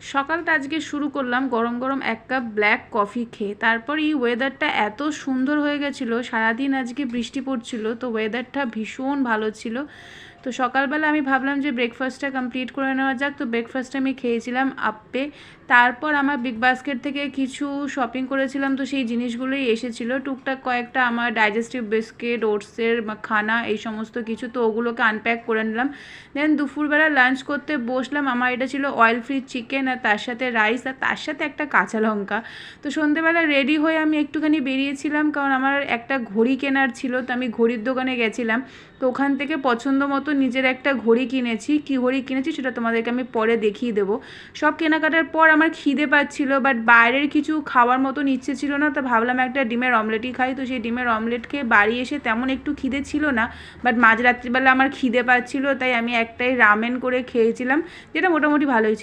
সকালটা আজকে শুরু করলাম গরম গরম 1 কাপ ব্ল্যাক কফি খেয়ে। তারপর এই ওয়েদারটা এত সুন্দর হয়ে গেছিলো, সারাদিন আজকে বৃষ্টি পড়ছিল, তো ওয়েদারটা ভীষণ ভালো ছিল। তো সকালবেলা আমি ভাবলাম যে ব্রেকফাস্টটা কমপ্লিট করে নেওয়া যাক, তো ব্রেকফাস্টে আমি খেয়েছিলাম আপ্পে। তারপর আমার বিগ বাস্কেট থেকে কিছু শপিং করেছিলাম, তো সেই জিনিসগুলোই এসেছিলো, টুকটাক কয়েকটা আমার ডাইজেস্টিভ বিস্কিট, ওটসের খানা, এই সমস্ত কিছু, তো ওগুলোকে আনপ্যাক করে নিলাম। দেন দুপুরবেলা লাঞ্চ করতে বসলাম। আমার এটা ছিল অয়েল ফ্রি চিকেন, আর তার সাথে রাইস, আর তার সাথে একটা কাঁচা লঙ্কা। তো সন্ধেবেলা রেডি হয়ে আমি একটুখানি বেরিয়েছিলাম, কারণ আমার একটা ঘড়ি কেনার ছিল, তো আমি ঘড়ির দোকানে গেছিলাম। তো ওখান থেকে পছন্দ মতো নিজের একটা ঘড়ি কিনেছি। কী ঘড়ি কিনেছি সেটা তোমাদেরকে আমি পরে দেখিয়ে দেবো। সব কেনাকাটার পর আমার খিদে পাচ্ছিল, বাট বাইরের কিছু খাওয়ার মতন ইচ্ছে ছিল না, তো ভাবলাম একটা ডিমের অমলেটই খাই। তো সেই ডিমের অমলেট খেয়ে বাড়ি এসে তেমন একটু খিদে ছিল না, বাট মাঝরাত্রিবেলা আমার খিদে পাচ্ছিল, তাই আমি একটাই রামেন করে খেয়েছিলাম, যেটা মোটামুটি ভালোই ছিল।